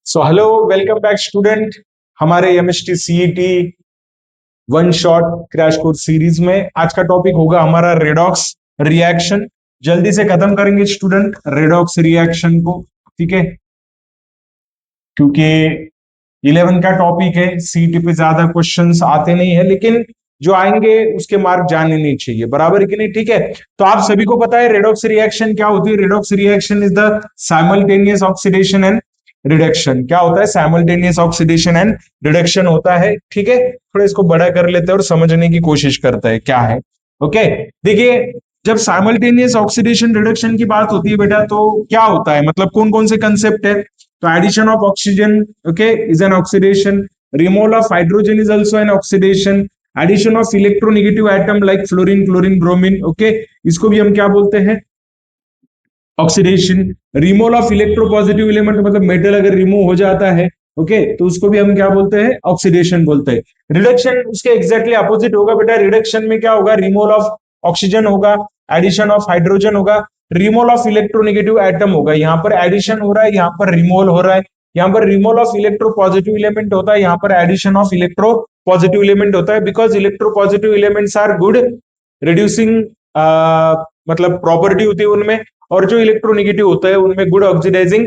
सो hello, welcome back student. हमारे MST CET one shot crash course series में आज का टॉपिक होगा हमारा रेडॉक्स रिएक्शन। जल्दी से खत्म करेंगे स्टूडेंट रेडॉक्स रिएक्शन को, ठीक है, क्योंकि 11 का टॉपिक है। सीईटी पे ज्यादा क्वेश्चंस आते नहीं है, लेकिन जो आएंगे उसके मार्क जानने नहीं चाहिए, बराबर है कि नहीं? ठीक है, तो आप सभी को पता है रेडॉक्स रिएक्शन क्या होती है। Redox reaction is the simultaneous oxidation and reduction. क्या होता है? साइमल्टेनियस ऑक्सीडेशन एंड रिडक्शन होता है, ठीक है। थोड़ा इसको बड़ा कर लेते हैं और समझने की कोशिश करते हैं क्या है। ओके, देखिए, जब साइमल्टेनियस ऑक्सीडेशन रिडक्शन की बात होती है बेटा, तो क्या होता है, मतलब कौन कौन से कंसेप्ट है? तो addition of oxygen, okay, is an oxidation. Removal of hydrogen is also an oxidation. Addition of electronegative atom like fluorine, chlorine, bromine, okay, इसको भी हम क्या बोलते हैं? Oxidation. Removal of electropositive element, मतलब मेटल अगर रिमूव हो जाता है, ओके, तो उसको भी हम क्या बोलते हैं? ऑक्सीडेशन बोलते हैं। रिडक्शन उसके एग्जैक्टली अपोजिट होगा बेटा। रिडक्शन में क्या होगा? रिमूवल ऑफ ऑक्सीजन होगा, एडिशन ऑफ हाइड्रोजन होगा, रिमूवल ऑफ इलेक्ट्रोनेगेटिव एटम होगा। यहाँ पर एडिशन हो रहा है, यहाँ पर रिमूवल हो रहा है। यहाँ पर रिमूवल ऑफ इलेक्ट्रोपॉजिटिव एलिमेंट होता है, यहाँ पर एडिशन ऑफ इलेक्ट्रोपॉजिटिव एलिमेंट होता है। Because electropositive elements are good reducing, मतलब प्रॉपर्टी होती है उनमें, और जो इलेक्ट्रोनेगेटिव होता है उनमें गुड ऑक्सीडाइजिंग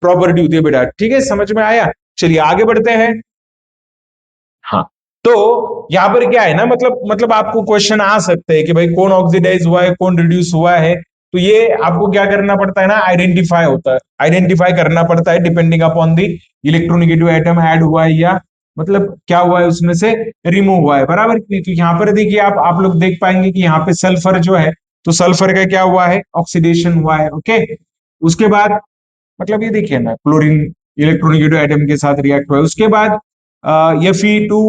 प्रॉपर्टी होती है बेटा। ठीक है, समझ में आया? चलिए आगे बढ़ते हैं। हाँ, तो यहां पर क्या है ना, मतलब आपको क्वेश्चन आ सकते हैं कि भाई कौन ऑक्सीडाइज हुआ है, कौन रिड्यूस हुआ है। तो ये आपको क्या करना पड़ता है ना, आइडेंटिफाई करना पड़ता है depending upon the electronegative atom add हुआ है या मतलब क्या हुआ है उसमें से रिमूव हुआ है, बराबर। तो यहाँ पर देखिए, आप लोग देख पाएंगे कि यहाँ पे सल्फर जो है, तो सल्फर का क्या हुआ है? ऑक्सीडेशन हुआ है, ओके। उसके बाद मतलब ये देखिए ना, क्लोरीन इलेक्ट्रोनेगेटिव एटम के साथ रिएक्ट हुआ है। उसके बाद Fe2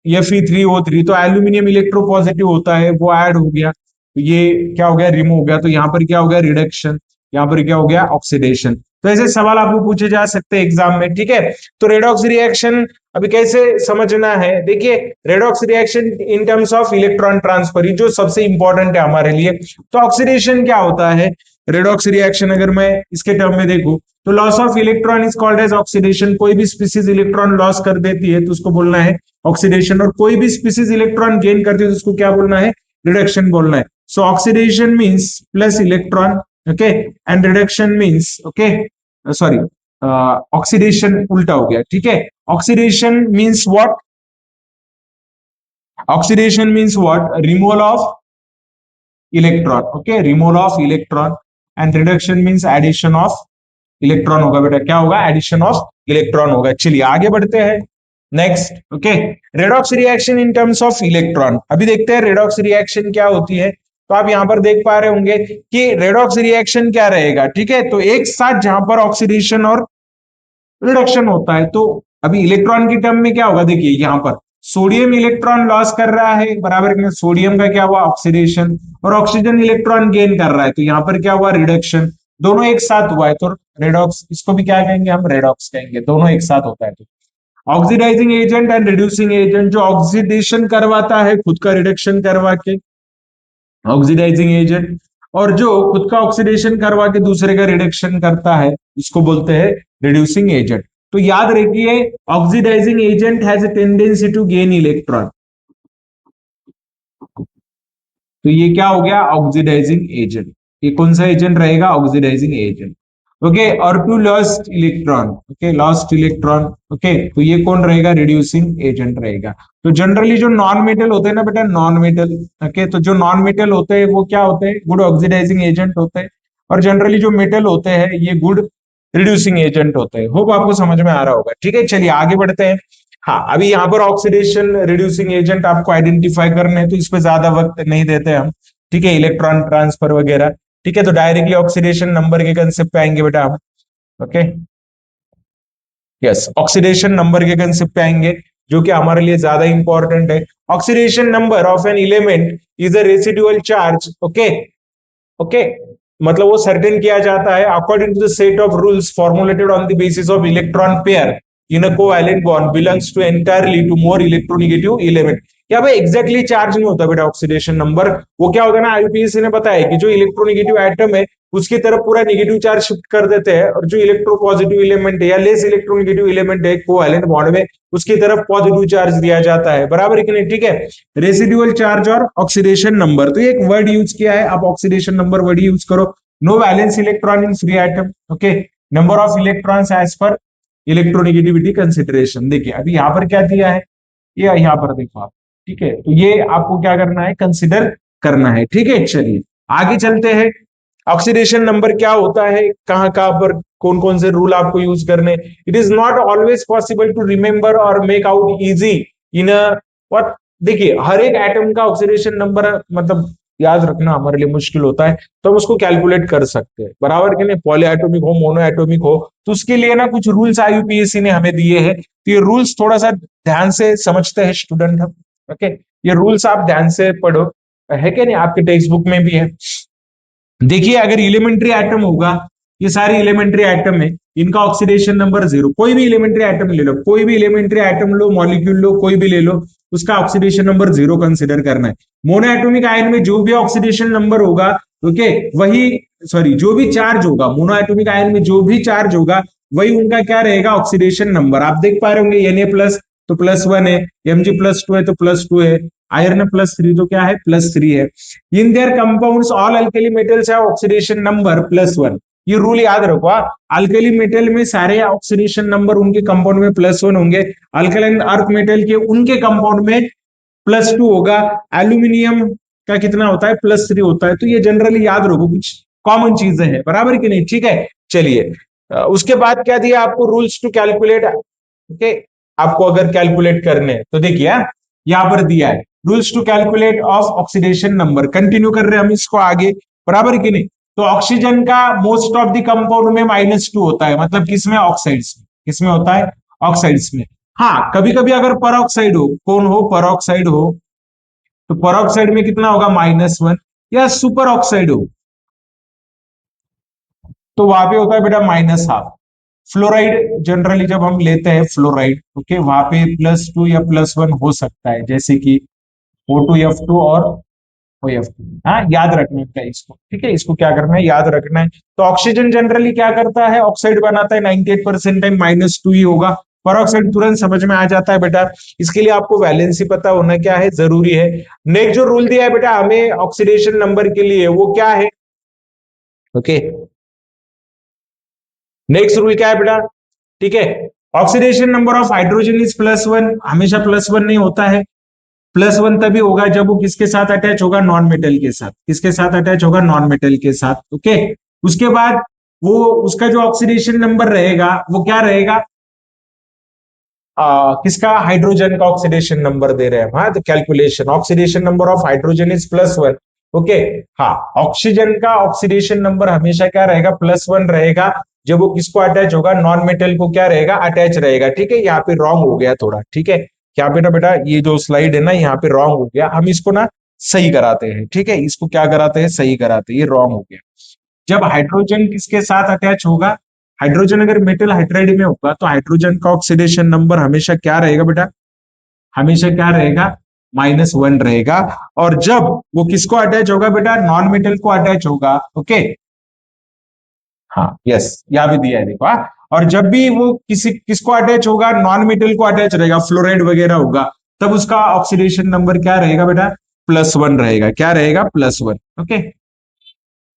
Fe3O3, तो एल्यूमिनियम इलेक्ट्रोपॉजिटिव होता है, वो ऐड हो गया, तो ये क्या हो गया? रिमूव हो गया। तो यहाँ पर क्या हो गया? रिडक्शन। यहाँ पर क्या हो गया? ऑक्सीडेशन। तो ऐसे सवाल आपको पूछे जा सकते हैं एग्जाम में, ठीक है। तो रेडॉक्स रिएक्शन अभी कैसे समझना है? देखिए, redox reaction in terms of electron transfer, जो सबसे इंपॉर्टेंट है हमारे लिए। तो ऑक्सीडेशन क्या होता है? रेडॉक्स रिएक्शन अगर मैं इसके टर्म में देखूं, तो loss of electron is called as oxidation. कोई भी स्पीसीज इलेक्ट्रॉन लॉस कर देती है तो उसको बोलना है ऑक्सीडेशन, और कोई भी स्पीसीज इलेक्ट्रॉन गेन करती है तो उसको क्या बोलना है? रिडक्शन बोलना है। So oxidation means plus electron, okay, and reduction means, okay, sorry, oxidation उल्टा हो गया, ठीक है। Oxidation means what? Oxidation means what? Removal of electron, okay, removal of electron, and reduction means addition of electron होगा बेटा। क्या होगा? Addition of electron होगा। चलिए आगे बढ़ते हैं next, okay. Redox reaction in terms of electron, अभी देखते हैं रेडॉक्स रिएक्शन क्या होती है। तो आप यहां पर देख पा रहे होंगे कि रेडॉक्स रिएक्शन क्या रहेगा, ठीक है। तो एक साथ जहां पर ऑक्सीडेशन और रिडक्शन होता है, तो अभी इलेक्ट्रॉन की टर्म में क्या होगा? देखिए यहां पर सोडियम इलेक्ट्रॉन लॉस कर रहा है, बराबर में सोडियम का क्या हुआ? ऑक्सीडेशन, और ऑक्सीजन इलेक्ट्रॉन गेन कर रहा है, तो यहां पर क्या हुआ? रिडक्शन। दोनों एक साथ हुआ है, तो रेडॉक्स, इसको भी क्या कहेंगे हम? रेडॉक्स कहेंगे। दोनों एक साथ होता है। तो oxidising agent and reducing agent, जो ऑक्सीडेशन करवाता है खुद का रिडक्शन करवा के, ऑक्सीडाइजिंग एजेंट, और जो खुद का ऑक्सीडेशन करवा के दूसरे का रिडक्शन करता है, इसको बोलते हैं रिड्यूसिंग एजेंट। तो याद रखिए, oxidizing agent has a tendency to gain electron. तो ये क्या हो गया? Oxidizing agent. ये कौन सा एजेंट रहेगा? Oxidizing agent, okay. और to lost electron, okay, lost electron, okay, तो ये कौन रहेगा? रिड्यूसिंग एजेंट रहेगा। तो जनरली जो नॉन मेटल होते हैं ना बेटा, नॉन मेटल, ओके, तो जो नॉन मेटल होते हैं वो क्या होते हैं? गुड ऑक्सीडाइजिंग एजेंट होते हैं। और जनरली जो मेटल होते हैं ये गुड रिड्यूसिंग एजेंट होते हैं। होप आपको समझ में आ रहा होगा, ठीक है। चलिए आगे बढ़ते हैं। हाँ, अभी यहाँ पर ऑक्सीडेशन रिड्यूसिंग एजेंट आपको आइडेंटिफाई करने हैं, तो इस पे ज्यादा वक्त नहीं देते हम, ठीक है। इलेक्ट्रॉन ट्रांसफर वगैरह, ठीक है। तो डायरेक्टली ऑक्सीडेशन नंबर के कंसेप्ट पे आएंगे बेटा हम, ओके। यस, ऑक्सीडेशन नंबर के कंसेप्ट पे आएंगे, जो कि हमारे लिए ज्यादा इंपॉर्टेंट है। Oxidation number of an element is a residual charge, okay, okay, मतलब वो सर्टेन किया जाता है according to the set of rules formulated on the basis of electron pair in a covalent bond belongs to entirely to more electronegative element. क्या भाई exactly charge नहीं होता बेटा ऑक्सीडेशन नंबर, वो क्या होता है ना, आईयूपीएसी ने बताया कि जो इलेक्ट्रोनेगेटिव एटम है उसकी तरफ पूरा नेगेटिव चार्ज शिफ्ट कर देते हैं, और जो इलेक्ट्रोपॉजिटिव एलिमेंट है या लेस इलेक्ट्रोनेगेटिव एलिमेंट है कोवैलेंट बॉन्ड में, उसकी तरफ पॉजिटिव चार्ज दिया जाता है, बराबर है कि नहीं? ठीक है, रेसिडुअल चार्ज और ऑक्सीडेशन नंबर, तो एक वर्ड यूज किया है, आप ऑक्सीडेशन नंबर वर्ड यूज करो। No valence electron in free atom, okay, number of electrons as per electronegativity consideration. देखिए अभी यहाँ पर क्या दिया है, ये यहाँ पर देखो आप, ठीक है, तो ये आपको क्या करना है, कंसिडर करना है, ठीक है। चलिए आगे चलते हैं, ऑक्सीडेशन नंबर क्या होता है, कहां कहां पर कौन कौन से रूल आपको यूज करने। It is not always possible to remember or make out easy in a what. देखिए हर एक एटम का ऑक्सीडेशन नंबर मतलब याद रखना हमारे लिए मुश्किल होता है, तो हम उसको कैलकुलेट कर सकते हैं, बराबर कि नहीं? पॉली एटॉमिक हो, मोनो एटॉमिक हो, तो उसके लिए ना कुछ रूल्स आईयूपीएसी ने हमें दिए हैं, तो ये रूल्स थोड़ा सा ध्यान से समझते हैं स्टूडेंट हम, ओके। ये रूल्स आप ध्यान से पढ़ो, है कि नहीं, आपके टेक्स्ट बुक में भी है। देखिए अगर एलिमेंट्री एटम होगा, ये सारे एलिमेंट्री एटम है, इनका ऑक्सीडेशन नंबर 0, कोई भी एलिमेंट्री एटम ले लो, कोई भी एलिमेंट्री एटम लो, मॉलिक्यूल लो, कोई भी ले लो, उसका ऑक्सीडेशन नंबर 0 कंसिडर करना है। मोनो एटॉमिक आयन में जो भी ऑक्सीडेशन नंबर होगा, ओके, वही, सॉरी, जो भी चार्ज होगा मोनो एटॉमिक आयन में, जो भी चार्ज होगा वही उनका क्या रहेगा, ऑक्सीडेशन नंबर। आप देख पा रहे होंगे Na प्लस तो +1 है, Mg +2 है तो +2 है, आयरन +3 तो क्या है, +3 है। In their compounds all alkali metals have oxidation number +1। ये रूल याद रखो, अल्कली मेटल में सारे ऑक्सीडेशन नंबर उनके कंपाउंड में +1 होंगे, अल्कलाइन अर्थ मेटल के उनके कंपाउंड में +2 होगा, एल्यूमिनियम का कितना होता है, +3 होता है। तो ये जनरली याद रखो, कुछ कॉमन चीजें हैं, बराबर कि नहीं? ठीक है, चलिए उसके बाद क्या दिया आपको, रूल्स टू कैलकुलेट, ओके, आपको अगर कैलकुलेट करने तो देखिए यहां पर दिया है rules to calculate of oxidation number. Continue कर रहे हैं हम इसको आगे, बराबर कि नहीं? तो ऑक्सीजन का मोस्ट ऑफ द कंपाउंड में -2 होता है, मतलब किसमें, ऑक्साइड्स में। किसमें होता है, ऑक्साइड्स में। हाँ कभी कभी अगर परऑक्साइड हो, कौन हो, परऑक्साइड हो, तो परऑक्साइड में कितना होगा, -1, या सुपर ऑक्साइड हो तो वहां पे होता है बेटा -12। फ्लोराइड जनरली जब हम लेते हैं फ्लोराइड, ओके, वहां पे +2 या +1 हो सकता है, जैसे कि O2F2 और OF2। हाँ याद रखना है इसको, ठीक है, इसको क्या करना है, याद रखना है। तो ऑक्सीजन जनरली क्या करता है, ऑक्साइड बनाता है, 98% टाइम -2 ही होगा। परऑक्साइड तुरंत समझ में आ जाता है बेटा, इसके लिए आपको वैलेंसी पता होना क्या है, जरूरी है। नेक्स्ट जो रूल दिया है बेटा हमें ऑक्सीडेशन नंबर के लिए, वो क्या है, ओके, नेक्स्ट रूल क्या है बेटा, ठीक है, oxidation number of hydrogen is +1, हमेशा +1 नहीं होता है, +1 तभी होगा जब वो किसके साथ अटैच होगा, नॉन मेटल के साथ। किसके साथ अटैच होगा, नॉन मेटल के साथ, ओके। उसके बाद वो उसका जो ऑक्सीडेशन नंबर रहेगा वो क्या रहेगा, किसका, हाइड्रोजन का ऑक्सीडेशन नंबर दे रहे हैं, हाँ, तो calculation oxidation number of hydrogen is +1, okay. हाँ ऑक्सीजन का ऑक्सीडेशन नंबर हमेशा क्या रहेगा, +1 रहेगा, जब वो किसको अटैच होगा, नॉन मेटल को क्या रहेगा, अटैच रहेगा, ठीक है। यहाँ पे रॉन्ग हो गया थोड़ा, ठीक है, यहाँ पे ना बेटा ये जो स्लाइड है ना, यहाँ पे रॉन्ग हो गया, हम इसको ना सही कराते हैं, ठीक है, इसको क्या कराते हैं, सही कराते हैं, ये रॉन्ग हो गया। जब हाइड्रोजन किसके साथ अटैच होगा, हाइड्रोजन अगर मेटल हाइड्राइड में होगा तो हाइड्रोजन का ऑक्सीडेशन नंबर हमेशा क्या रहेगा बेटा, हमेशा क्या रहेगा, -1 रहेगा। और जब वो किसको अटैच होगा बेटा, नॉन मेटल को अटैच होगा, ओके, हाँ यस, यहां भी दिया है देखो, हाँ। और जब भी वो किसको अटैच होगा, नॉन मेटल को अटैच रहेगा, फ्लोराइड वगैरह होगा, तब उसका ऑक्सीडेशन नंबर क्या रहेगा बेटा, +1 रहेगा, क्या रहेगा, +1, ओके।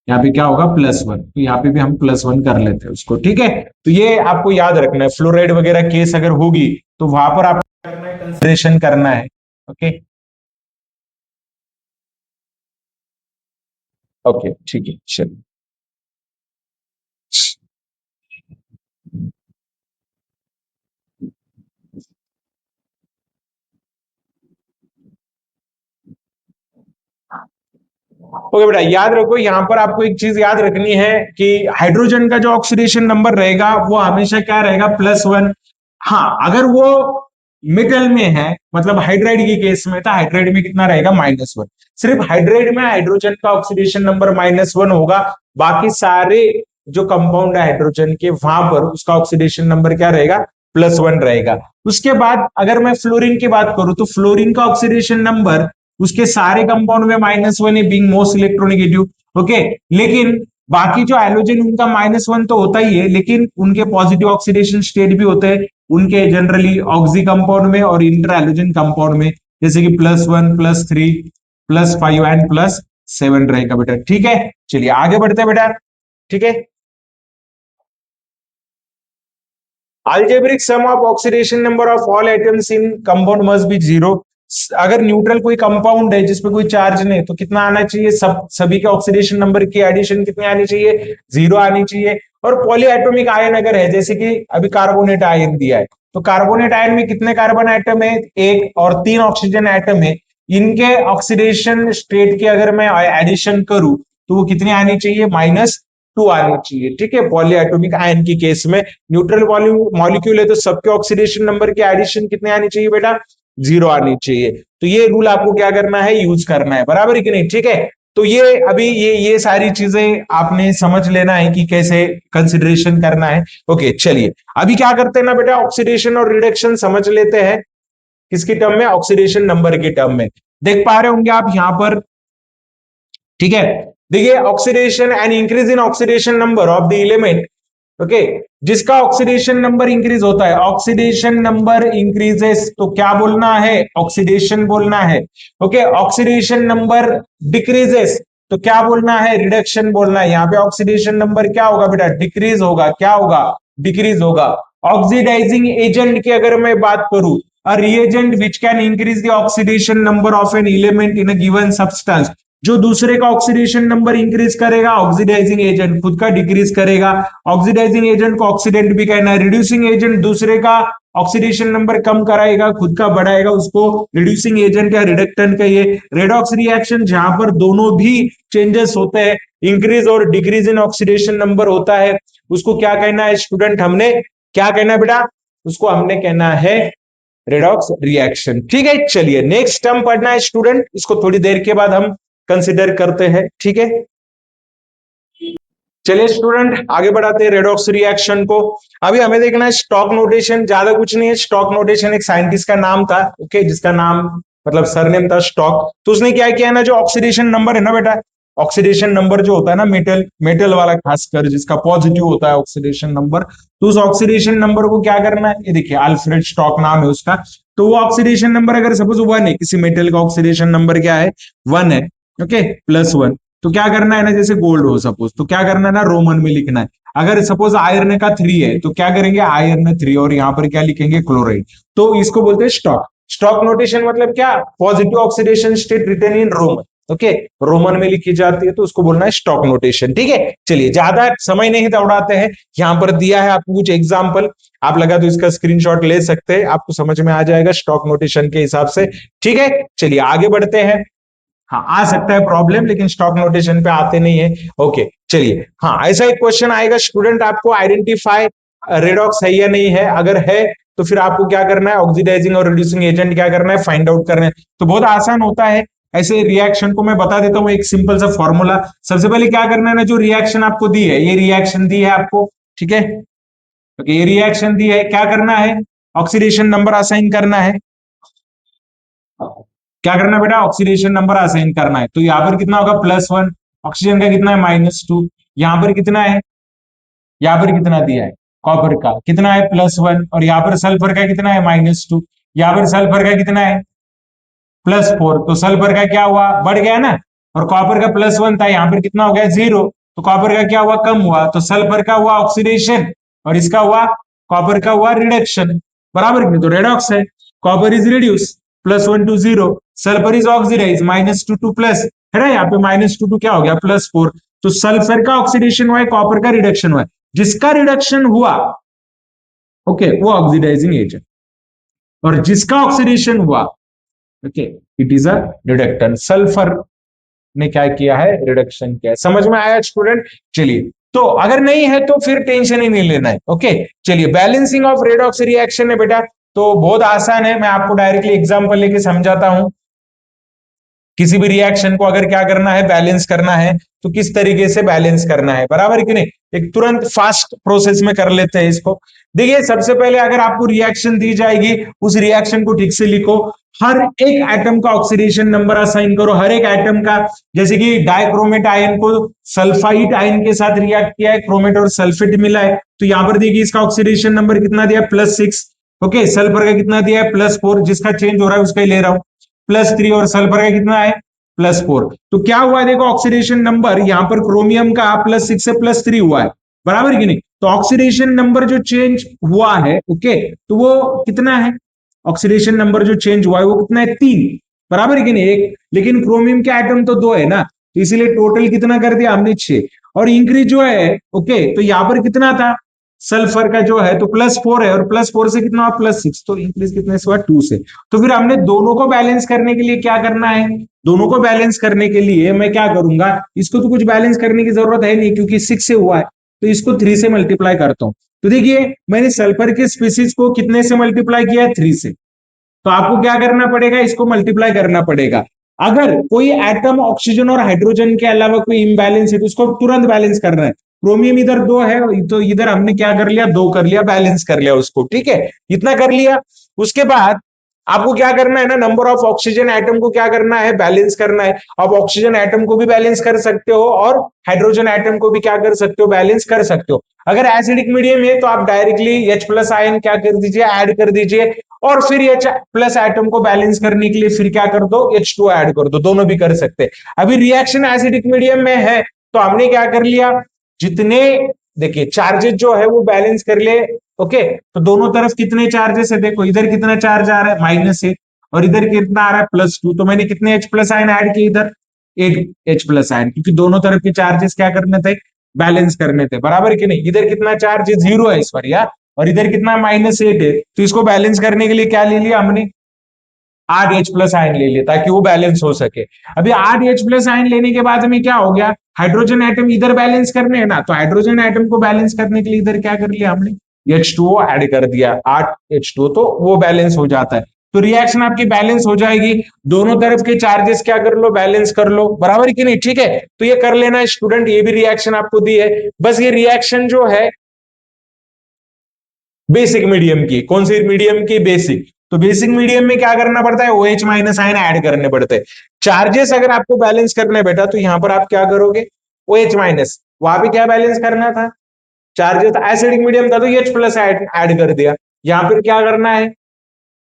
यहाँ पे क्या होगा, +1, तो यहाँ पे भी हम +1 कर लेते हैं उसको, ठीक है। तो ये आपको याद रखना है, फ्लोराइड वगैरह केस अगर होगी तो वहां पर आप कंसिडरेशन करना है, ओके, ओके, ठीक है, चलिए। ओके बेटा याद रखो, यहाँ पर आपको एक चीज याद रखनी है कि हाइड्रोजन का जो ऑक्सीडेशन नंबर रहेगा वो हमेशा क्या रहेगा, +1। हाँ अगर वो मेटल में है, मतलब हाइड्राइड के केस में था, हाइड्राइड में कितना रहेगा, -1। सिर्फ हाइड्राइड में हाइड्रोजन का ऑक्सीडेशन नंबर -1 होगा, बाकी सारे जो कंपाउंड है हाइड्रोजन के, वहां पर उसका ऑक्सीडेशन नंबर क्या रहेगा, +1 रहेगा। उसके बाद अगर मैं फ्लोरीन की बात करूं तो फ्लोरीन का ऑक्सीडेशन नंबर उसके सारे कंपाउंड में -1 है, बीइंग मोस्ट इलेक्ट्रोनेगेटिव, ओके। लेकिन बाकी जो हैलोजन उनका -1 तो होता ही है, लेकिन उनके पॉजिटिव ऑक्सीडेशन स्टेट भी होते हैं उनके जनरली ऑक्सी कंपाउंड में और इंटर हैलोजन कंपाउंड में, जैसे कि +1 +3 +5 एंड +7 रहेगा बेटा। ठीक है, चलिए आगे बढ़ते हैं बेटा। ठीक है, algebraic sum of oxidation number of all atoms in compound must be 0। अगर न्यूट्रल कोई कंपाउंड है जिसपे कोई चार्ज नहीं तो कितना आना चाहिए, सभी के ऑक्सीडेशन नंबर की एडिशन कितनी आनी चाहिए, 0 आनी चाहिए। और पॉलीएटॉमिक आयन अगर है, जैसे कि अभी कार्बोनेट आयन दिया है, तो कार्बोनेट आयन में कितने कार्बन एटम है, एक, और 3 ऑक्सीजन एटम है। इनके ऑक्सीडेशन स्टेट की अगर मैं एडिशन करूं तो वो कितनी आनी चाहिए, -2 आनी चाहिए। ठीक है, पॉलीएटॉमिक आयन की केस में न्यूट्रल मॉलिक्यूल है तो सबके ऑक्सीडेशन नंबर की एडिशन कितने आनी चाहिए बेटा, 0 आनी चाहिए। तो ये रूल आपको क्या करना है, यूज करना है, बराबर है कि नहीं। ठीक है, तो ये अभी ये सारी चीजें आपने समझ लेना है कि कैसे कंसिडरेशन करना है। ओके, चलिए अभी क्या करते हैं ना बेटा, ऑक्सीडेशन और रिडक्शन समझ लेते हैं। किसकी टर्म में, ऑक्सीडेशन नंबर की टर्म में। देख पा रहे होंगे आप यहां पर। ठीक है, देखिए oxidation and increase in oxidation number of the element. Okay, जिसका ऑक्सीडेशन नंबर इंक्रीज होता है, ऑक्सीडेशन नंबर इंक्रीजेस तो क्या बोलना है, ऑक्सीडेशन बोलना है। ओके, ऑक्सीडेशन नंबर डिक्रीजेस तो क्या बोलना है, रिडक्शन बोलना है। यहाँ पे ऑक्सीडेशन नंबर क्या होगा बेटा, डिक्रीज होगा, क्या होगा, डिक्रीज होगा। ऑक्सीडाइजिंग एजेंट की अगर मैं बात करूं, a reagent which can increase the oxidation number of an element in a given substance. जो दूसरे का ऑक्सीडेशन नंबर इंक्रीज करेगा, ऑक्सीडाइजिंग एजेंट खुद का डिक्रीज करेगा। ऑक्सीडाइजिंग एजेंट को ऑक्सीडेंट भी कहना है। रिड्यूसिंग एजेंट दूसरे का ऑक्सीडेशन नंबर कम कराएगा, खुद का बढ़ाएगा, उसको रिड्यूसिंग एजेंट या रिडक्टेंट कहिए। रेडॉक्स रिएक्शन जहां पर दोनों भी चेंजेस होते हैं, इंक्रीज और डिक्रीज इन ऑक्सीडेशन नंबर होता है, उसको क्या कहना है स्टूडेंट, हमने क्या कहना है बेटा, उसको हमने कहना है रेडॉक्स रिएक्शन। ठीक है, चलिए नेक्स्ट टर्म पढ़ना है स्टूडेंट, इसको थोड़ी देर के बाद हम कंसिडर करते हैं। ठीक है, चलिए स्टूडेंट आगे बढ़ाते हैं रेडॉक्स रिएक्शन को। अभी हमें देखना है स्टॉक नोटेशन, ज्यादा कुछ नहीं है। स्टॉक नोटेशन एक साइंटिस्ट का नाम था, ओके, जिसका नाम मतलब सरनेम था स्टॉक। तो उसने क्या किया ना, जो ऑक्सीडेशन नंबर है ना बेटा, ऑक्सीडेशन नंबर जो होता है ना, मेटल मेटल वाला खासकर जिसका पॉजिटिव होता है ऑक्सीडेशन नंबर, तो उस ऑक्सीडेशन नंबर को क्या करना है, ये देखिए अल्फ्रेड स्टॉक नाम है उसका। तो वो ऑक्सीडेशन नंबर अगर सपोज 1 है, किसी मेटल का ऑक्सीडेशन नंबर क्या है, 1 है, ओके, +1, तो क्या करना है ना, जैसे गोल्ड हो सपोज, तो क्या करना है ना, रोमन में लिखना है। अगर सपोज आयरन का 3 है तो क्या करेंगे, आयरन 3, और यहाँ पर क्या लिखेंगे, क्लोराइड। तो इसको बोलते हैं स्टॉक। स्टॉक नोटेशन मतलब क्या, positive oxidation state written in Roman. Okay, Roman में लिखी जाती है तो उसको बोलना है स्टॉक नोटेशन। ठीक है, चलिए ज्यादा समय नहीं दौड़ाते हैं। यहाँ पर दिया है आपको कुछ एग्जाम्पल, आप लगा तो इसका स्क्रीनशॉट ले सकते हैं, आपको समझ में आ जाएगा स्टॉक नोटेशन के हिसाब से। ठीक है, चलिए आगे बढ़ते हैं। हाँ, आ सकता है प्रॉब्लम, लेकिन स्टॉक नोटेशन पे आते नहीं है। ओके, चलिए, हाँ ऐसा एक क्वेश्चन आएगा स्टूडेंट, आपको आइडेंटिफाई रेडॉक्स है या नहीं है, अगर है तो फिर आपको क्या करना है, ऑक्सीडाइजिंग और रिड्यूसिंग एजेंट क्या करना है, फाइंड आउट करना है। तो बहुत आसान होता है। ऐसे रिएक्शन को मैं बता देता हूँ एक सिंपल सा फॉर्मूला। सबसे पहले क्या करना है ना, जो रिएक्शन आपको दी है, ये रिएक्शन दी है आपको, ठीक है, ओके, ये रिएक्शन दी है, क्या करना है, ऑक्सीडेशन नंबर असाइन करना है। क्या करना है बेटा, ऑक्सीडेशन नंबर असाइन करना है। तो यहाँ पर कितना होगा, +1, ऑक्सीजन का कितना है, -2, यहाँ पर कितना है, यहाँ पर कितना दिया है, कॉपर का कितना है, +1, और यहाँ पर सल्फर का कितना है, -2, यहाँ पर सल्फर का कितना है, +4, तो सल्फर का क्या हुआ, बढ़ गया ना, और कॉपर का +1 था, यहाँ पर कितना हो गया, 0, तो कॉपर का क्या हुआ, कम हुआ, तो सल्फर का हुआ ऑक्सीडेशन, और इसका हुआ, कॉपर का हुआ रिडक्शन, बराबर नहीं, तो रेडॉक्स है। Copper is reduce, +1 to 0, sulphur is oxidise, -2 to plus, है ना, यहाँ पे -2 to क्या हो गया, +4, तो सल्फर का ऑक्सीडेशन हुआ है, कॉपर का रिडक्शन हुआ है। जिसका रिडक्शन हुआ, ओके, वो ऑक्सीडाइजिंग एजेंट, और जिसका ऑक्सीडेशन हुआ, okay, it is a reductant. Sulphur ने क्या किया है, रिडक्शन किया है। समझ में आया स्टूडेंट, चलिए, तो अगर नहीं है तो फिर टेंशन ही नहीं लेना है। ओके, चलिए, बैलेंसिंग ऑफ रेडॉक्स रिएक्शन है बेटा, तो बहुत आसान है, मैं आपको डायरेक्टली एग्जांपल लेके समझाता हूं। किसी भी रिएक्शन को अगर क्या करना है, बैलेंस करना है, तो किस तरीके से बैलेंस करना है, बराबर कि नहीं। एक तुरंत फास्ट प्रोसेस में कर लेते हैं इसको। देखिए सबसे पहले अगर आपको रिएक्शन दी जाएगी, उस रिएक्शन को ठीक से लिखो। हर एक एटम का ऑक्सीडेशन नंबर असाइन करो, हर एक एटम का। जैसे कि डाइक्रोमेट आयन को सल्फाइड आयन के साथ रिएक्ट किया है, क्रोमेट और सल्फेट मिला है, तो यहां पर देखिए इसका ऑक्सीडेशन नंबर कितना दिया, +6। ओके, सल्फर का कितना दिया है, +4, जिसका चेंज हो रहा है उसका ही ले रहा हूं, +3, और सल्फर का कितना है, +4। तो क्या हुआ है देखो, ऑक्सीडेशन नंबर यहां पर क्रोमियम का +6 से +3 हुआ है, बराबर कि नहीं। तो ऑक्सीडेशन नंबर जो चेंज हुआ है, ओके, तो वो कितना है, ऑक्सीडेशन नंबर जो चेंज हुआ है वो कितना है, 3, बराबर कि नहीं। एक लेकिन क्रोमियम के एटम तो 2 है ना, तो इसीलिए टोटल कितना कर दिया हमने, 6। और इंक्रीज जो है, ओके, तो यहां पर कितना था, सल्फर का जो है तो +4 है, और +4 से कितना हुआ, +6, तो इंक्रीज कितने से हुआ, 2 से। तो फिर हमने दोनों को बैलेंस करने के लिए क्या करना है, दोनों को बैलेंस करने के लिए मैं क्या करूंगा, इसको तो कुछ बैलेंस करने की जरूरत है नहीं क्योंकि 6 से हुआ है, तो इसको 3 से मल्टीप्लाई करता हूं। तो देखिए मैंने सल्फर के स्पीसीज को कितने से मल्टीप्लाई किया है, 3 से। तो आपको क्या करना पड़ेगा, इसको मल्टीप्लाई करना पड़ेगा। अगर कोई एटम ऑक्सीजन और हाइड्रोजन के अलावा कोई इम्बैलेंस है तो उसको तुरंत बैलेंस करना है। क्रोमियम इधर 2 है, तो इधर हमने क्या कर लिया, 2 कर लिया, बैलेंस कर लिया उसको, ठीक है, इतना कर लिया। उसके बाद आपको क्या करना है ना, नंबर ऑफ ऑक्सीजन एटम को क्या करना है, बैलेंस करना है। अब ऑक्सीजन एटम को भी बैलेंस कर सकते हो और हाइड्रोजन एटम को भी क्या कर सकते हो, बैलेंस कर सकते हो। अगर एसिडिक मीडियम है तो आप डायरेक्टली H+ आयन क्या कर दीजिए, ऐड कर दीजिए, और फिर H+ एटम को बैलेंस करने के लिए फिर क्या कर दो, H2 ऐड कर दो, दोनों भी कर सकते हैं। अभी रिएक्शन एसिडिक मीडियम में है तो हमने क्या कर लिया, जितने देखिए चार्जेस जो है वो बैलेंस कर ले। ओके, तो दोनों तरफ कितने चार्जेस है, देखो इधर कितना चार्ज आ रहा है, -1, और इधर कितना आ रहा है, +2, तो मैंने कितने H+ आयन ऐड किए इधर, 8 H+ आयन, क्योंकि दोनों तरफ के चार्जेस क्या करने थे, बैलेंस करने थे, बराबर कि नहीं। इधर कितना चार्ज है, 0 है इस पर यार, और इधर कितना -8 है, तो इसको बैलेंस करने के लिए क्या ले लिया हमने, 8 H+ आयन ले लिया ताकि वो बैलेंस हो सके। अभी 8 H+ आयन लेने के बाद में क्या हो गया, हाइड्रोजन एटम इधर बैलेंस करने है ना, तो हाइड्रोजन एटम को बैलेंस करने के लिए इधर क्या कर लिया हमने, H2O ऐड कर दिया, 8 H2O, तो वो बैलेंस हो जाता है। तो रिएक्शन आपकी बैलेंस हो जाएगी, दोनों तरफ के चार्जेस क्या कर लो, बैलेंस कर लो, बराबर कि नहीं, ठीक है। तो ये कर लेना स्टूडेंट, ये भी रिएक्शन आपको दी है। बस ये रिएक्शन जो है बेसिक मीडियम की, कौन सी मीडियम की, बेसिक। तो बेसिक मीडियम में क्या करना पड़ता है, OH- आयन ऐड करने पड़ते हैं। चार्जेस अगर आपको बैलेंस करना है बेटा, तो यहां पर आप क्या करोगे, OH-, वहां पे क्या बैलेंस करना था, चार्जेस, एसिडिक मीडियम था तो H+ ऐड कर दिया। यहां पर क्या करना है,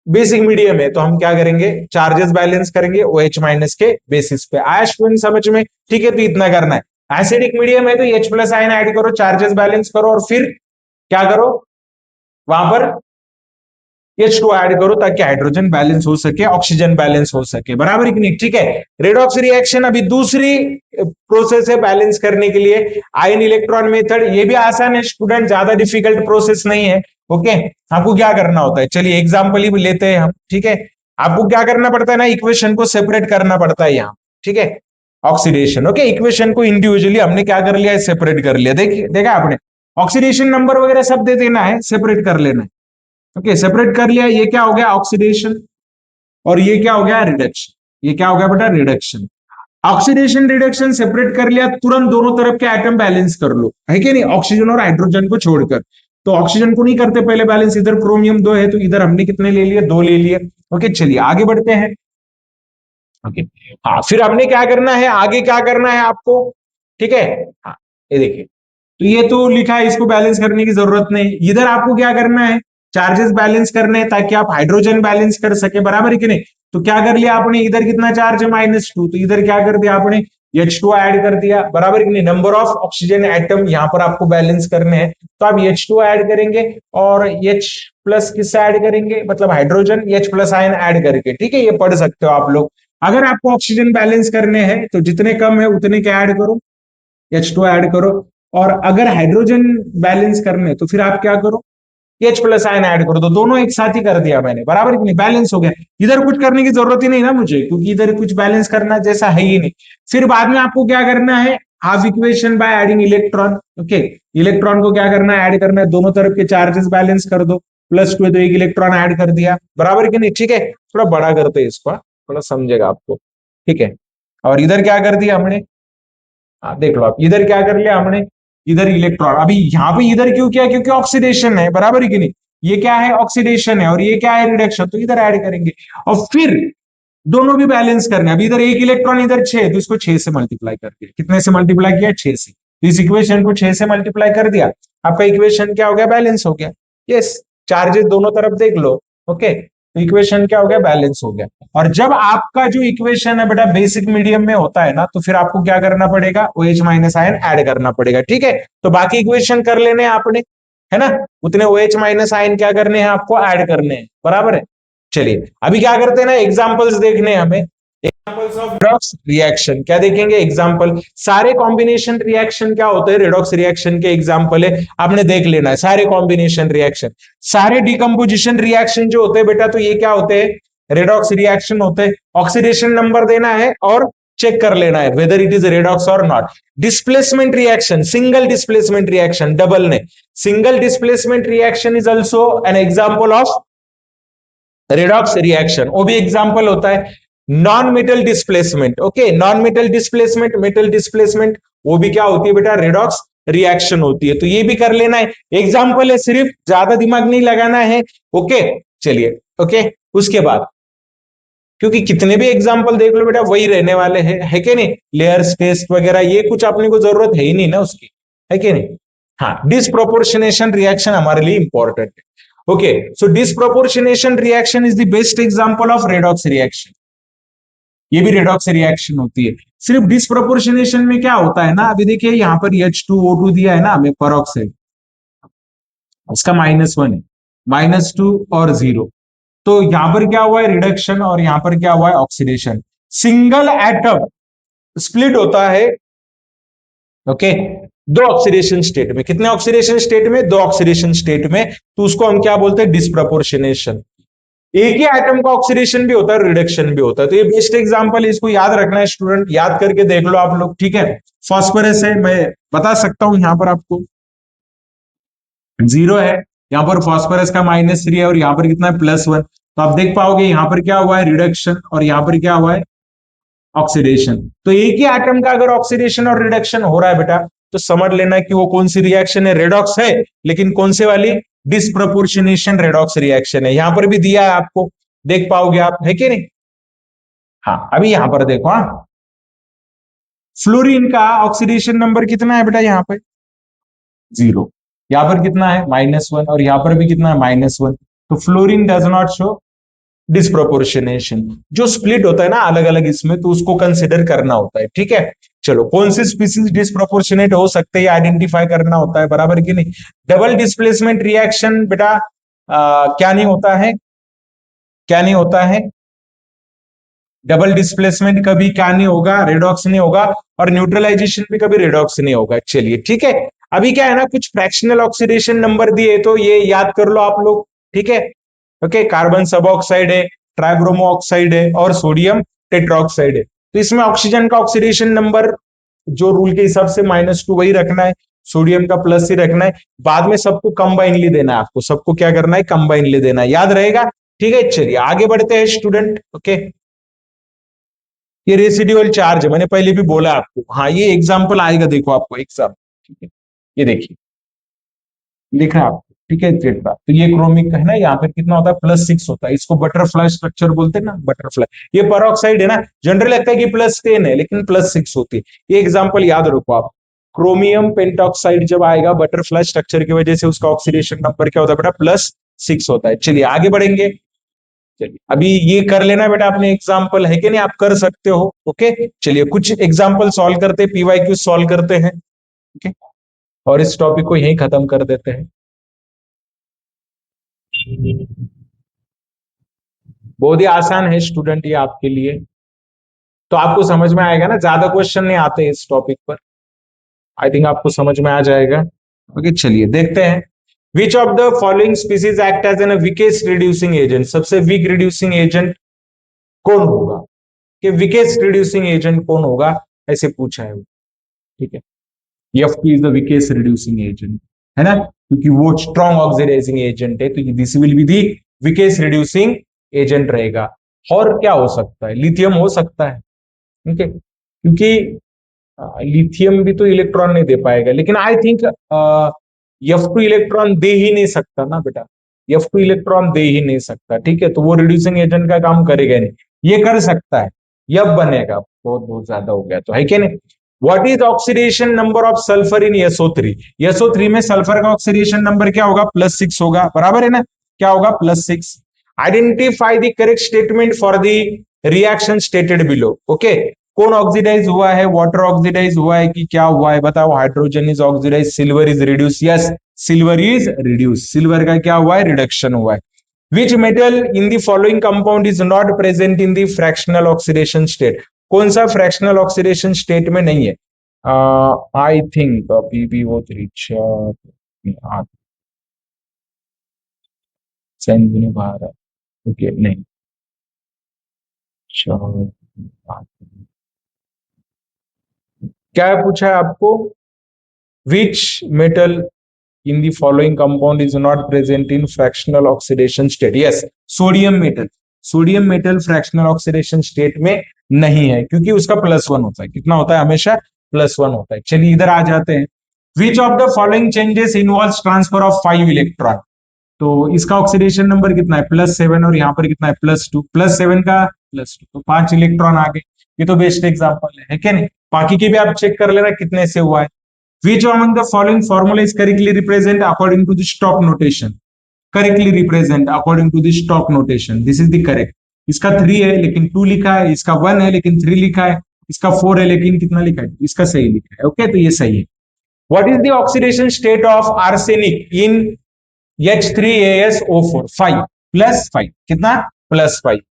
बेसिक मीडियम है तो हम क्या करेंगे, चार्जेस बैलेंस करेंगे OH- के बेसिस पे। आया स्टूडेंट समझ में, ठीक है, तो इतना करना है। एसिडिक मीडियम है तो H+ आयन ऐड करो, चार्जेस बैलेंस करो, और फिर क्या करो, वहां पर H2 ऐड करो ताकि हाइड्रोजन बैलेंस हो सके, ऑक्सीजन बैलेंस हो सके, बराबर कि नहीं, ठीक है। रेडॉक्स रिएक्शन अभी दूसरी प्रोसेस है बैलेंस करने के लिए, आयन इलेक्ट्रॉन मेथड। ये भी आसान है स्टूडेंट, ज्यादा डिफिकल्ट प्रोसेस नहीं है। ओके, आपको क्या करना होता है, चलिए एग्जांपल ही लेते हैं हम, ठीक है। आपको क्या करना पड़ता है ना, इक्वेशन को सेपरेट करना पड़ता है यहाँ, ठीक है, ऑक्सीडेशन। ओके, इक्वेशन को इंडिविजुअली हमने क्या कर लिया, सेपरेट कर लिया, देखिए देखा आपने, ऑक्सीडेशन नंबर वगैरह सब दे देना है, सेपरेट कर लेना है। ओके, सेपरेट कर लिया, ये क्या हो गया, ऑक्सीडेशन, और ये क्या हो गया, रिडक्शन। ये क्या हो गया बेटा, रिडक्शन। ऑक्सीडेशन रिडक्शन सेपरेट कर लिया, तुरंत दोनों तरफ के एटम बैलेंस कर लो, है कि नहीं, ऑक्सीजन और हाइड्रोजन को छोड़कर। तो ऑक्सीजन को नहीं करते पहले बैलेंस, इधर क्रोमियम 2 है तो इधर हमने कितने ले लिए, 2 ले लिए। ओके, चलिए आगे बढ़ते हैं। ओके, हाँ, फिर हमने क्या करना है, आगे क्या करना है आपको, ठीक है। हाँ, ये देखिए, तो ये तो लिखा है, इसको बैलेंस करने की जरूरत नहीं। इधर आपको क्या करना है, चार्जेस बैलेंस करने हैं ताकि आप हाइड्रोजन बैलेंस कर सके, बराबर है कि नहीं। तो क्या कर लिया आपने, इधर कितना चार्ज है, -2, तो इधर क्या कर दिया आपने, H2 ऐड कर दिया, बराबर कि नहीं। नंबर ऑफ ऑक्सीजन एटम यहां पर आपको बैलेंस करने हैं, तो आप H2 ऐड करेंगे, और H+ किससे ऐड करेंगे, मतलब हाइड्रोजन H+ आयन ऐड करके, ठीक है, ये पढ़ सकते हो आप लोग। अगर आपको ऑक्सीजन बैलेंस करने हैं तो जितने कम है उतने क्या ऐड करो, H2 ऐड करो। और अगर हाइड्रोजन बैलेंस करने तो फिर आप क्या करो, H+ आयन ऐड करो। तो दोनों एक साथ ही कर दिया मैंने, बराबर कि नहीं, बैलेंस हो गया। इधर कुछ करने की जरूरत ही नहीं ना मुझे, क्योंकि इधर कुछ बैलेंस करना जैसा है ही नहीं। फिर बाद में आपको क्या करना है, half equation by adding electron. Okay, electron को क्या करना है, ऐड करना है, दोनों तरफ के चार्जेस बैलेंस कर दो, +2 है तो एक इलेक्ट्रॉन ऐड कर दिया, बराबर कि नहीं, ठीक है। थोड़ा बड़ा करते हैं इसको, थोड़ा समझेगा आपको। ठीक है। और इधर क्या कर दिया हमने, देख लो आप, इधर क्या कर लिया हमने, इधर इलेक्ट्रॉन। अभी यहाँ पे इधर क्यों किया, क्योंकि ऑक्सीडेशन है, बराबर है कि नहीं। ये क्या है, ऑक्सीडेशन है, और ये क्या है, रिडक्शन, तो इधर ऐड करेंगे। और फिर दोनों भी बैलेंस करने, अभी इधर एक इलेक्ट्रॉन, इधर 6, तो इसको 6 से मल्टीप्लाई कर दिया। कितने से मल्टीप्लाई किया, 6 से। तो इस इक्वेशन को 6 से मल्टीप्लाई कर दिया, आपका इक्वेशन क्या हो गया, बैलेंस हो गया। यस, चार्जेस दोनों तरफ देख लो। ओके, तो इक्वेशन क्या हो गया, बैलेंस हो गया। और जब आपका जो इक्वेशन है बेटा बेसिक मीडियम में होता है ना, तो फिर आपको क्या करना पड़ेगा, OH माइनस आयन ऐड करना पड़ेगा। ठीक है, तो बाकी इक्वेशन कर लेने आपने, है ना, उतने OH माइनस आयन क्या करने हैं, आपको ऐड करने हैं, बराबर है। चलिए अभी क्या करते हैं ना, एग्जांपल्स देखने हैं हमें। एग्जांपल्स ऑफ रेडॉक्स रिएक्शन क्या देखेंगे, एग्जांपल। सारे कॉम्बिनेशन रिएक्शन क्या होते हैं, रेडॉक्स रिएक्शन के एग्जांपल है, आपने देख लेना है सारे कॉम्बिनेशन रिएक्शन। सारे डिकम्पोजिशन रिएक्शन जो होते हैं बेटा, तो ये क्या होते हैं, रेडॉक्स रिएक्शन होते हैं। ऑक्सीडेशन नंबर देना है और चेक कर लेना है whether it is redox or not. Displacement reaction, single displacement reaction, double ने, single displacement reaction is also an example of redox reaction, वो भी एग्जांपल होता है। Non metal displacement, okay, non metal displacement, metal displacement, वो भी क्या होती है बेटा, रेडॉक्स रिएक्शन होती है। तो ये भी कर लेना है, एग्जांपल है, सिर्फ ज्यादा दिमाग नहीं लगाना है। ओके, चलिए, ओके, उसके बाद, क्योंकि कितने भी एग्जांपल देख लो बेटा वही रहने वाले हैं, है कि नहीं। लेयर्स टेस्ट वगैरह ये कुछ अपने को जरूरत है ही नहीं ना उसकी, है कि नहीं। हाँ, डिसप्रोपोर्शनेशन रिएक्शन हमारे लिए इंपॉर्टेंट है। Okay, so disproportionation reaction is the best example of redox reaction. ये भी रेडॉक्स रिएक्शन होती है। सिर्फ डिसप्रोपोर्शनेशन में क्या होता है ना, अभी देखिए यहाँ पर H2O2 दिया है ना हमें, परऑक्साइड, उसका -1 है, -2 और 0। तो यहां पर क्या हुआ है, रिडक्शन, और यहां पर क्या हुआ है, ऑक्सीडेशन। सिंगल एटम स्प्लिट होता है, ओके, दो ऑक्सीडेशन स्टेट में। कितने ऑक्सीडेशन स्टेट में, दो ऑक्सीडेशन स्टेट में, तो उसको हम क्या बोलते हैं, डिसप्रपोर्शनेशन। एक ही एटम का ऑक्सीडेशन भी होता है, रिडक्शन भी होता है। तो ये बेस्ट एग्जांपल है, इसको याद रखना है स्टूडेंट, याद करके देख लो आप लोग, ठीक है। फास्फोरस है, मैं बता सकता हूं यहां पर आपको 0 है, यहाँ पर फास्फोरस का -3 है, और यहाँ पर कितना है, +1। तो आप देख पाओगे यहाँ पर क्या हुआ है, रिडक्शन, और यहाँ पर क्या हुआ है, ऑक्सीडेशन। तो एक ही एटम का अगर ऑक्सीडेशन और रिडक्शन हो रहा है बेटा, तो समझ लेना कि वो कौन सी रिएक्शन है, रेडॉक्स है, लेकिन कौन से वाली, डिसप्रपोर्शनेशन रेडॉक्स रिएक्शन है। यहां पर भी दिया है आपको, देख पाओगे आप, है कि नहीं। हाँ, अभी यहां पर देखो, हाँ, फ्लोरीन का ऑक्सीडेशन नंबर कितना है बेटा, यहाँ पे 0, यहां पर कितना है, -1, और यहां पर भी कितना है, -1। तो fluorine does not show disproportionation. जो स्प्लिट होता है ना अलग अलग इसमें, तो उसको कंसिडर करना होता है, ठीक है। चलो, कौन से स्पीसीज डिसप्रोपोर्शनेट हो सकते हैं आइडेंटिफाई करना होता है, बराबर कि नहीं। डबल डिस्प्लेसमेंट रिएक्शन बेटा क्या नहीं होता है, क्या नहीं होता है, डबल डिस्प्लेसमेंट कभी क्या नहीं होगा, रेडॉक्स नहीं होगा, और न्यूट्रलाइजेशन भी कभी रेडॉक्स नहीं होगा। चलिए, ठीक है। अभी क्या है ना, कुछ फ्रैक्शनल ऑक्सीडेशन नंबर दिए, तो ये याद कर लो आप लोग, ठीक है। ओके, कार्बन सब ऑक्साइड है, ट्राइब्रोमो ऑक्साइड है, और सोडियम टेट्राऑक्साइड है। तो इसमें ऑक्सीजन का ऑक्सीडेशन नंबर जो रूल के हिसाब से -2 वही रखना है, सोडियम का प्लस ही रखना है। बाद में सबको कंबाइनली देना है, आपको सबको क्या करना है, कंबाइनली देना है, याद रहेगा। ठीक है, चलिए आगे बढ़ते हैं स्टूडेंट। ओके, ये रेसिडुअल चार्ज है, मैंने पहले भी बोला आपको, हाँ ये एग्जाम्पल आएगा, देखो आपको एग्जाम, ठीक है। ये देखिए, लिखा है आपको, ठीक है, जेड का। तो ये क्रोमिक है ना, यहाँ पे कितना होता है, +6 होता है। इसको बटरफ्लाई स्ट्रक्चर बोलते हैं ना, बटरफ्लाई। ये परऑक्साइड है ना, जनरल लगता है कि +10 है, लेकिन +6 होती है। ये एग्जाम्पल याद रखो आप। क्रोमियम पेंटॉक्साइड जब आएगा बटरफ्लाई स्ट्रक्चर की वजह से, उसका ऑक्सीडेशन नंबर क्या होता है बेटा, +6 होता है। चलिए आगे बढ़ेंगे। चलिए अभी ये कर लेना बेटा, अपने एग्जाम्पल है कि नहीं, आप कर सकते हो। ओके, चलिए कुछ एग्जाम्पल सॉल्व करते, PYQ सॉल्व करते हैं। ओके, और इस टॉपिक को यहीं खत्म कर देते हैं। बहुत ही आसान है स्टूडेंट ये आपके लिए, तो आपको समझ में आएगा ना, ज्यादा क्वेश्चन नहीं आते इस टॉपिक पर, आई थिंक आपको समझ में आ जाएगा। ओके, चलिए देखते हैं। Which of the following species act as an weakest reducing agent, सबसे वीक रिड्यूसिंग एजेंट कौन होगा, कि वीकेस्ट रिड्यूसिंग एजेंट कौन होगा, ऐसे पूछा है वो, ठीक है। F2 is the weakest reducing agent, है ना, क्योंकि वो स्ट्रॉन्ग ऑक्सीडाइजिंग एजेंट है, तो this will be the weakest reducing agent रहेगा। और क्या हो सकता है, लिथियम हो सकता है, ओके, क्योंकि लिथियम भी तो इलेक्ट्रॉन नहीं दे पाएगा, लेकिन आई थिंक F2 इलेक्ट्रॉन दे ही नहीं सकता ना बेटा, F2 इलेक्ट्रॉन दे ही नहीं सकता, ठीक है, तो वो रिड्यूसिंग एजेंट का काम करेगा नहीं। ये कर सकता है, यब बनेगा, बहुत बहुत ज्यादा हो गया तो, है कि नहीं। What is oxidation number of sulphur in SO3? SO3 में सल्फर का ऑक्सीडेशन नंबर क्या होगा? +6 होगा, बराबर है ना, क्या होगा? +6। Identify the correct statement for the reaction stated below. Okay, कौन ऑक्सीडाइज हुआ है? वाटर ऑक्सीडाइज हुआ है कि क्या हुआ है? बताओ। Hydrogen is oxidise, silver is reduce. Yes, silver is reduce, silver का क्या हुआ है? रिडक्शन हुआ है। Which metal in the following compound is not present in the fractional oxidation state? कौन सा फ्रैक्शनल ऑक्सीडेशन स्टेट में नहीं है? आई थिंक PbO3, बाहर है, ओके, नहीं, क्या पूछा है आपको? Which metal in the following compound is not present in fractional oxidation state? Yes, sodium metal, sodium metal fractional oxidation state में नहीं है, क्योंकि उसका +1 होता है। कितना होता है? हमेशा +1 होता है। चलिए इधर आ जाते हैं। Which of the following changes involve transfer of 5 electron? तो इसका ऑक्सीडेशन नंबर कितना है? +7, और यहाँ पर कितना है? +2, +7 का +2, तो 5 इलेक्ट्रॉन आ गए। ये तो बेस्ट एग्जाम्पल है क्या नहीं? बाकी की भी आप चेक कर लेना कितने से हुआ है। Which among the following formula is correctly represent according to the Stock notation? Correctly represent according to the Stock notation. This is the correct. इसका 3 है लेकिन 2 लिखा है, इसका 1 है लेकिन 3 लिखा है, इसका 4 है लेकिन कितना लिखा है? इसका सही लिखा है। ओके, तो ये सही है। What is the oxidation state of arsenic in H3AsO4? 5 +5, कितना? +5।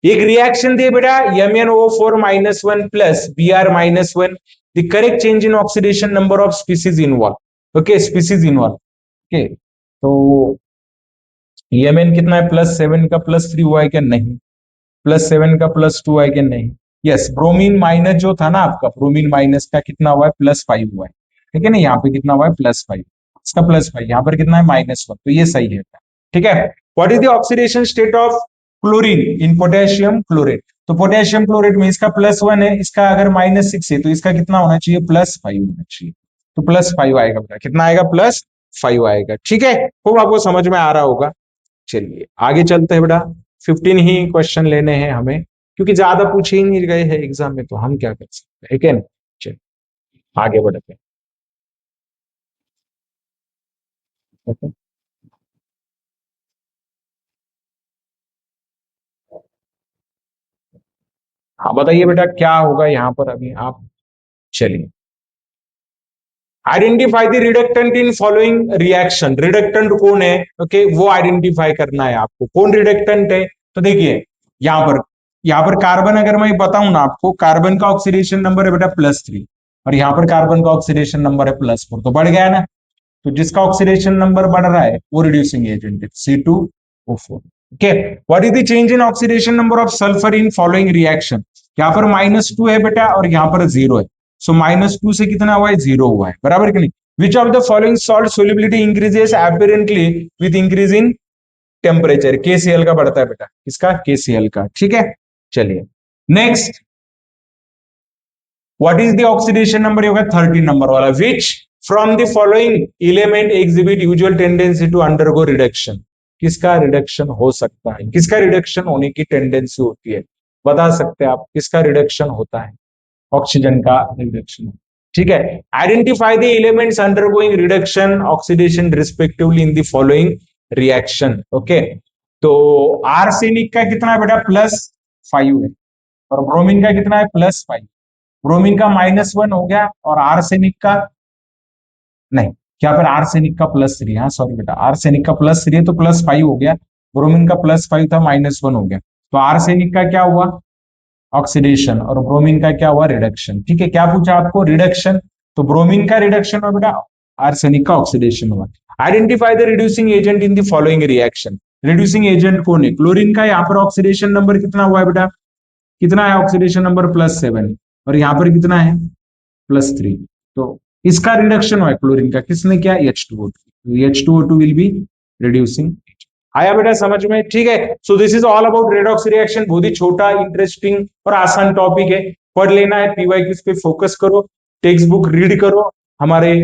एक रिएक्शन दिए बेटा, MnO4-1 plus Br-1, the correct change in oxidation number of species involve. Okay, species involve. Okay, तो Mn कितना है? +7 का +3 हुआ है क्या? नहीं। +7 का +2 है क्या? नहीं। यस, ब्रोमीन माइनस जो था ना आपका, ब्रोमीन माइनस का कितना हुआ है? +5 हुआ है, ठीक है ना। यहाँ पे कितना हुआ है? +5, इसका +5, यहाँ पर कितना है? -1, तो ये सही है, ठीक है। What is the oxidation state of chlorine in potassium chlorate? तो पोटेशियम क्लोरेट में इसका +1 है, इसका अगर -6 है तो इसका कितना होना चाहिए? +5 होना चाहिए, तो +5 आएगा बेटा। कितना आएगा? +5 आएगा, ठीक है। खूब आपको समझ में आ रहा होगा। चलिए आगे चलते हैं बेटा। 15 ही क्वेश्चन लेने हैं हमें, क्योंकि ज्यादा पूछे ही नहीं गए हैं एग्जाम में, तो हम क्या कर सकते हैं, ठीक है। चलिए आगे बढ़ते हैं। हाँ बताइए बेटा, क्या होगा यहाँ पर अभी आप? चलिए, identify the reductant in following reaction. Reductant कौन है? ओके, वो आइडेंटिफाई करना है आपको, कौन रिडक्टेंट है। तो देखिए यहाँ पर कार्बन, अगर मैं बताऊं ना आपको, कार्बन का ऑक्सीडेशन नंबर है बेटा +3, और यहाँ पर कार्बन का ऑक्सीडेशन नंबर है +4, तो बढ़ गया ना। तो जिसका ऑक्सीडेशन नंबर बढ़ रहा है वो रिड्यूसिंग एजेंट है, C2O4। Okay, what is the change in oxidation number of sulphur in following reaction? यहाँ पर -2 है बेटा, और यहाँ पर 0 है। सो -2 से कितना हुआ है? 0 हुआ है, बराबर कि नहीं। विच of the following salt solubility increases apparently with increase in temperature? KCl का बढ़ता है बेटा, इसका KCl का, ठीक है। चलिए next, what is the oxidation number? होगा 13 नंबर वाला। Which from the following element exhibit usual tendency to undergo reduction? किसका रिडक्शन हो सकता है? किसका रिडक्शन होने की टेंडेंसी होती है? बता सकते हैं आप किसका रिडक्शन होता है? ऑक्सीजन का रिडक्शन, ठीक है। Identify the elements undergoing reduction oxidation respectively in the following reaction. Okay, तो आर्सेनिक का कितना है बेटा? +5 है, और ब्रोमीन का कितना है? +5। ब्रोमीन का -1 हो गया, और आर्सेनिक का नहीं, क्या पर आर्सेनिक का +3, हाँ सॉरी बेटा, आर्सेनिक का +3 है तो +5 हो गया। ब्रोमीन का +5 था, -1 हो गया, तो आर्सेनिक का क्या हुआ? ऑक्सीडेशन, और ब्रोमीन का क्या हुआ? रिडक्शन, ठीक है। क्या पूछा आपको? रिडक्शन, तो ब्रोमीन का रिडक्शन हुआ बेटा, आर्सेनिक का ऑक्सीडेशन हुआ। Identify the reducing agent in the following reaction. Reducing agent कौन है? क्लोरीन का यहाँ पर ऑक्सीडेशन नंबर कितना हुआ है बेटा? कितना है ऑक्सीडेशन नंबर? +7, और यहाँ पर कितना है? +3, तो इसका रिडक्शन हुआ है क्लोरीन का, किसने किया? H2O2। H2O2 will be reducing. आया बेटा समझ में? ठीक है। So this is all about redox reaction. बहुत ही छोटा, इंटरेस्टिंग और आसान टॉपिक है। पढ़ लेना है, पीवाईक्यूज पे फोकस करो, टेक्स्ट बुक रीड करो हमारे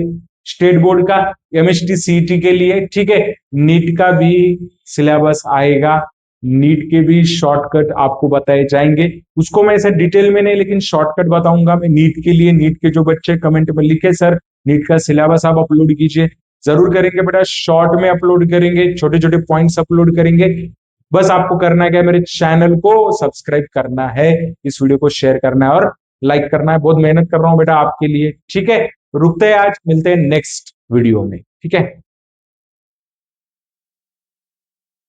स्टेट बोर्ड का, एमएसटी सीईटी के लिए, ठीक है। नीट का भी सिलेबस आएगा, नीट के भी शॉर्टकट आपको बताए जाएंगे, उसको मैं ऐसे डिटेल में नहीं लेकिन शॉर्टकट बताऊंगा मैं नीट के लिए। नीट के जो बच्चे कमेंट में लिखे सर नीट का सिलेबस आप अपलोड कीजिए, जरूर करेंगे बेटा, शॉर्ट में अपलोड करेंगे, छोटे छोटे पॉइंट्स अपलोड करेंगे। बस आपको करना है क्या, मेरे चैनल को सब्सक्राइब करना है, इस वीडियो को शेयर करना है और लाइक करना है। बहुत मेहनत कर रहा हूं बेटा आपके लिए, ठीक है। रुकते हैं आज, मिलते हैं नेक्स्ट वीडियो में, ठीक है।